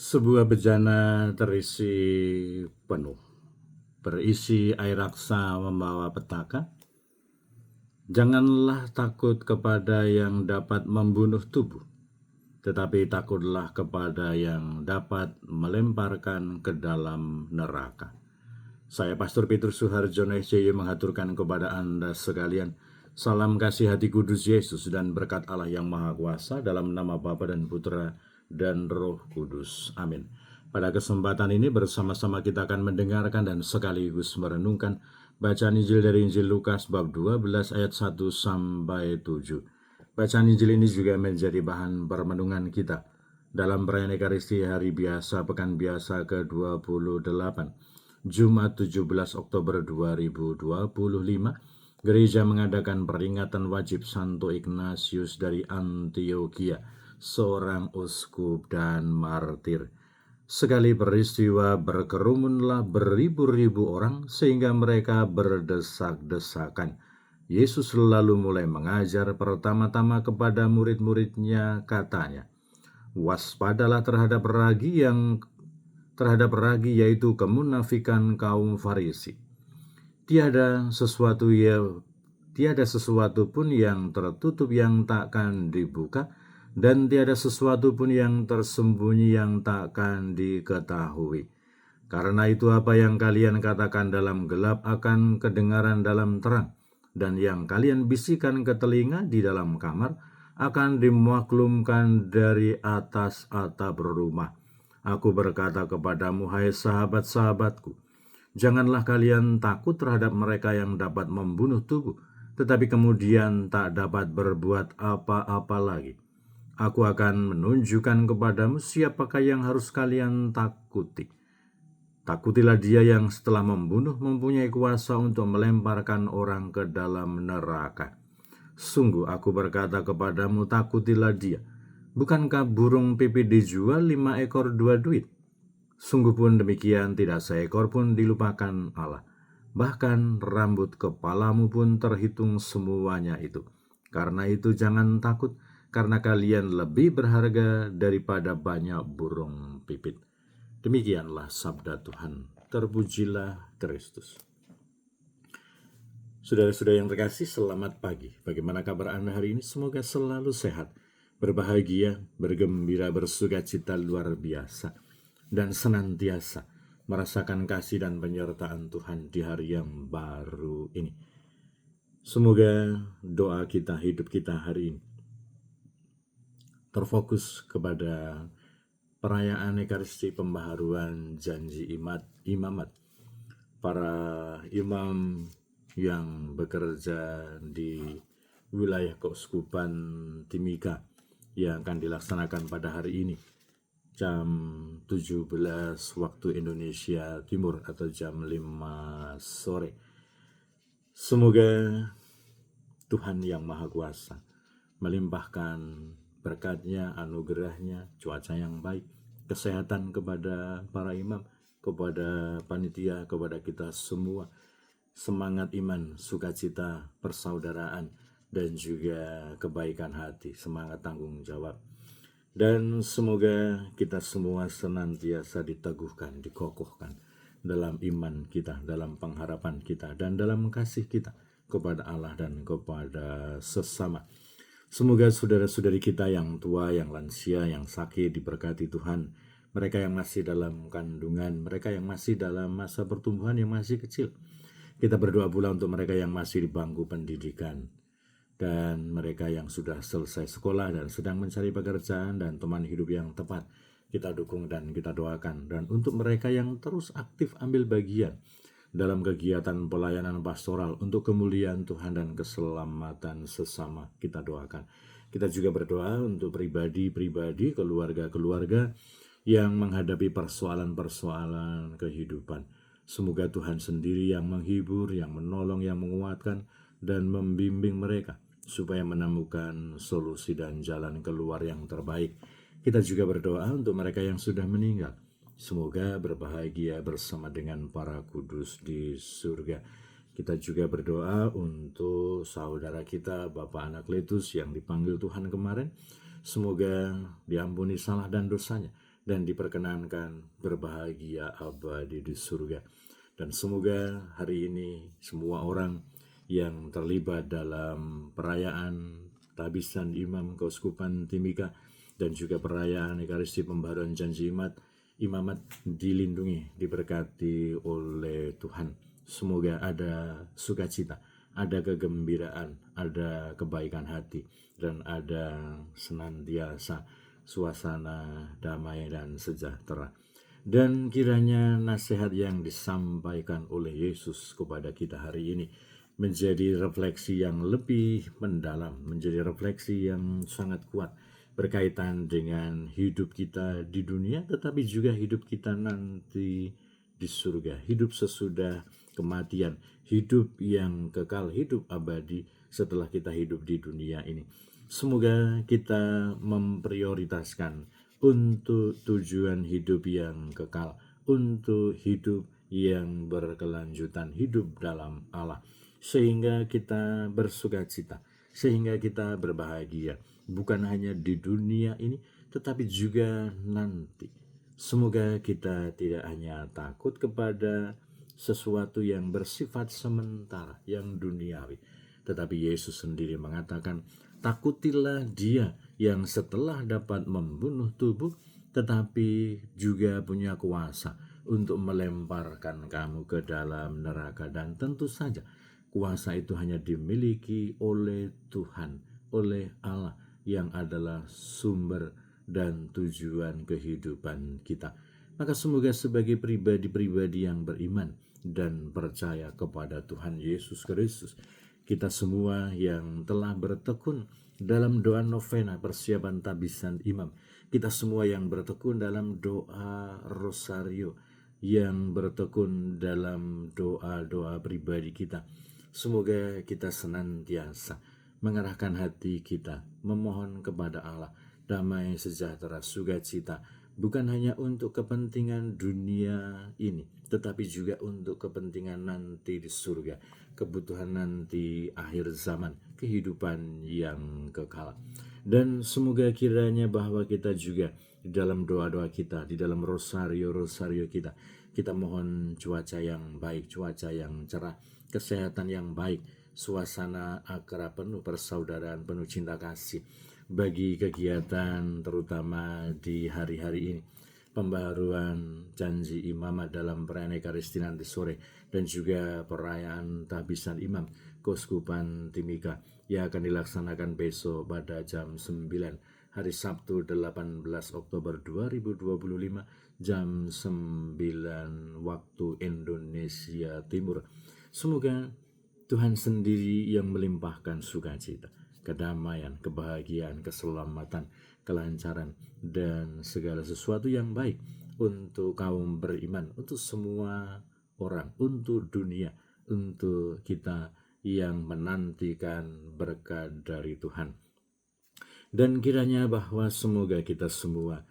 Sebuah bejana terisi penuh, berisi air raksa membawa petaka. Janganlah takut kepada yang dapat membunuh tubuh, tetapi takutlah kepada yang dapat melemparkan ke dalam neraka. Saya Pastor Petrus Suharjono SJY mengaturkan kepada Anda sekalian salam kasih hati kudus Yesus dan berkat Allah yang Maha Kuasa dalam nama Bapa dan Putra dan Roh Kudus. Amin. Pada kesempatan ini bersama-sama kita akan mendengarkan dan sekaligus merenungkan bacaan Injil dari Injil Lukas bab 12 ayat 1 sampai 7. Bacaan Injil ini juga menjadi bahan permenungan kita dalam perayaan Ekaristi Hari Biasa Pekan Biasa ke-28. Jumat 17 Oktober 2025, gereja mengadakan peringatan wajib Santo Ignatius dari Antioquia, seorang uskup dan martir. Sekali peristiwa berkerumunlah beribu-ribu orang sehingga mereka berdesak-desakan. Yesus lalu mulai mengajar pertama-tama kepada murid-muridnya, katanya, "Waspadalah terhadap ragi yaitu kemunafikan kaum Farisi. Tiada sesuatu pun yang tertutup yang takkan dibuka, dan tiada sesuatu pun yang tersembunyi yang takkan diketahui. Karena itu apa yang kalian katakan dalam gelap akan kedengaran dalam terang, dan yang kalian bisikan ke telinga di dalam kamar akan dimaklumkan dari atas atap rumah. Aku berkata kepadamu, hai sahabat-sahabatku, janganlah kalian takut terhadap mereka yang dapat membunuh tubuh, tetapi kemudian tak dapat berbuat apa-apa lagi. Aku akan menunjukkan kepadamu siapakah yang harus kalian takuti. Takutilah dia yang setelah membunuh mempunyai kuasa untuk melemparkan orang ke dalam neraka. Sungguh aku berkata kepadamu, takutilah dia. Bukankah burung pipit dijual 5 ekor 2 duit? Sungguh pun demikian tidak seekor pun dilupakan Allah. Bahkan rambut kepalamu pun terhitung semuanya itu. Karena itu jangan takut, karena kalian lebih berharga daripada banyak burung pipit." Demikianlah sabda Tuhan. Terpujilah Kristus. Saudara-saudara yang terkasih, selamat pagi. Bagaimana kabar Anda hari ini? Semoga selalu sehat, berbahagia, bergembira, bersukacita luar biasa, dan senantiasa merasakan kasih dan penyertaan Tuhan di hari yang baru ini. Semoga doa kita, hidup kita hari ini terfokus kepada perayaan Ekaristi pembaharuan janji imamat. Para imam yang bekerja di wilayah Keuskupan Timika yang akan dilaksanakan pada hari ini jam 17 waktu Indonesia Timur atau jam 5 sore. Semoga Tuhan yang Maha Kuasa melimpahkan berkatnya, anugerahnya, cuaca yang baik, kesehatan kepada para imam, kepada panitia, kepada kita semua, semangat iman, sukacita, persaudaraan, dan juga kebaikan hati, semangat tanggung jawab. Dan semoga kita semua senantiasa diteguhkan, dikokohkan dalam iman kita, dalam pengharapan kita, dan dalam kasih kita kepada Allah dan kepada sesama. Semoga saudara-saudari kita yang tua, yang lansia, yang sakit diberkati Tuhan. Mereka yang masih dalam kandungan, mereka yang masih dalam masa pertumbuhan, yang masih kecil. Kita berdoa pula untuk mereka yang masih di bangku pendidikan, dan mereka yang sudah selesai sekolah dan sedang mencari pekerjaan dan teman hidup yang tepat. Kita dukung dan kita doakan. Dan untuk mereka yang terus aktif ambil bagian dalam kegiatan pelayanan pastoral untuk kemuliaan Tuhan dan keselamatan sesama, kita doakan. Kita juga berdoa untuk pribadi-pribadi, keluarga-keluarga yang menghadapi persoalan-persoalan kehidupan. Semoga Tuhan sendiri yang menghibur, yang menolong, yang menguatkan, dan membimbing mereka supaya menemukan solusi dan jalan keluar yang terbaik. Kita juga berdoa untuk mereka yang sudah meninggal. Semoga berbahagia bersama dengan para kudus di surga. Kita juga berdoa untuk saudara kita, Bapak Anakletus yang dipanggil Tuhan kemarin. Semoga diampuni salah dan dosanya, dan diperkenankan berbahagia abadi di surga. Dan semoga hari ini semua orang yang terlibat dalam perayaan tabisan Imam Keuskupan Timika dan juga perayaan Ekaristi Pembaharuan Janji Imamat dilindungi, diberkati oleh Tuhan. Semoga ada sukacita, ada kegembiraan, ada kebaikan hati, dan ada senantiasa suasana damai dan sejahtera. Dan kiranya nasihat yang disampaikan oleh Yesus kepada kita hari ini menjadi refleksi yang lebih mendalam, menjadi refleksi yang sangat kuat berkaitan dengan hidup kita di dunia, tetapi juga hidup kita nanti di surga, hidup sesudah kematian, hidup yang kekal, hidup abadi setelah kita hidup di dunia ini. Semoga kita memprioritaskan untuk tujuan hidup yang kekal, untuk hidup yang berkelanjutan, hidup dalam Allah, sehingga kita bersukacita, sehingga kita berbahagia, bukan hanya di dunia ini, tetapi juga nanti. Semoga kita tidak hanya takut kepada sesuatu yang bersifat sementara, yang duniawi, tetapi Yesus sendiri mengatakan, takutilah Dia yang setelah dapat membunuh tubuh, tetapi juga punya kuasa untuk melemparkan kamu ke dalam neraka. Dan tentu saja kuasa itu hanya dimiliki oleh Tuhan, oleh Allah yang adalah sumber dan tujuan kehidupan kita. Maka semoga sebagai pribadi-pribadi yang beriman dan percaya kepada Tuhan Yesus Kristus, kita semua yang telah bertekun dalam doa novena persiapan tabisan imam, kita semua yang bertekun dalam doa rosario, yang bertekun dalam doa-doa pribadi kita, semoga kita senantiasa mengarahkan hati kita memohon kepada Allah damai, sejahtera, sukacita, bukan hanya untuk kepentingan dunia ini, tetapi juga untuk kepentingan nanti di surga, kebutuhan nanti akhir zaman, kehidupan yang kekal. Dan semoga kiranya bahwa kita juga di dalam doa-doa kita, di dalam rosario-rosario kita mohon cuaca yang baik, cuaca yang cerah, kesehatan yang baik, suasana akrab penuh persaudaraan, penuh cinta kasih bagi kegiatan terutama di hari-hari ini, pembaharuan janji imamat dalam perayaan Ekaristi nanti sore, dan juga perayaan tabisan imam Keuskupan Timika yang akan dilaksanakan besok pada jam 9 hari Sabtu 18 Oktober 2025 jam 9 waktu Indonesia Timur. Semoga Tuhan sendiri yang melimpahkan sukacita, kedamaian, kebahagiaan, keselamatan, kelancaran, dan segala sesuatu yang baik untuk kaum beriman, untuk semua orang, untuk dunia, untuk kita yang menantikan berkat dari Tuhan. Dan kiranya bahwa semoga kita semua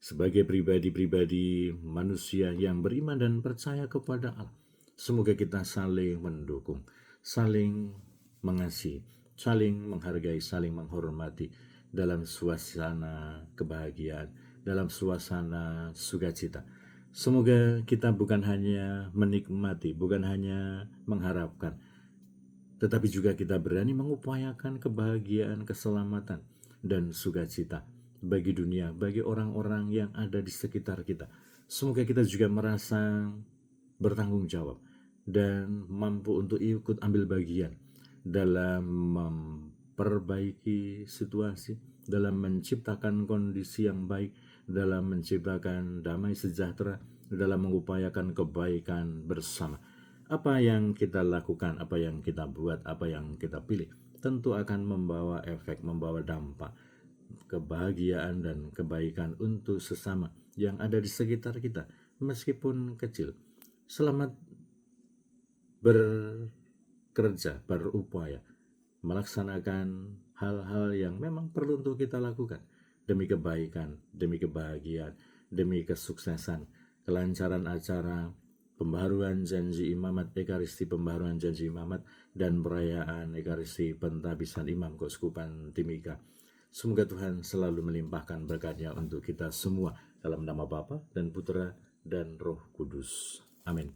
sebagai pribadi-pribadi manusia yang beriman dan percaya kepada Allah, semoga kita saling mendukung, saling mengasihi, saling menghargai, saling menghormati dalam suasana kebahagiaan, dalam suasana sukacita. Semoga kita bukan hanya menikmati, bukan hanya mengharapkan, tetapi juga kita berani mengupayakan kebahagiaan, keselamatan, dan sukacita bagi dunia, bagi orang-orang yang ada di sekitar kita. Semoga kita juga merasa bertanggung jawab dan mampu untuk ikut ambil bagian dalam memperbaiki situasi, dalam menciptakan kondisi yang baik, dalam menciptakan damai sejahtera, dalam mengupayakan kebaikan bersama. Apa yang kita lakukan, apa yang kita buat, apa yang kita pilih, tentu akan membawa efek, membawa dampak, kebahagiaan dan kebaikan untuk sesama yang ada di sekitar kita, meskipun kecil. Selamat bekerja, berupaya, melaksanakan hal-hal yang memang perlu untuk kita lakukan demi kebaikan, demi kebahagiaan, demi kesuksesan, kelancaran acara pembaharuan janji imamat, Ekaristi pembaharuan janji imamat, dan perayaan Ekaristi pentabisan imam Keuskupan Timika. Semoga Tuhan selalu melimpahkan berkatnya untuk kita semua Dalam nama Bapa dan Putra dan Roh Kudus. Amin.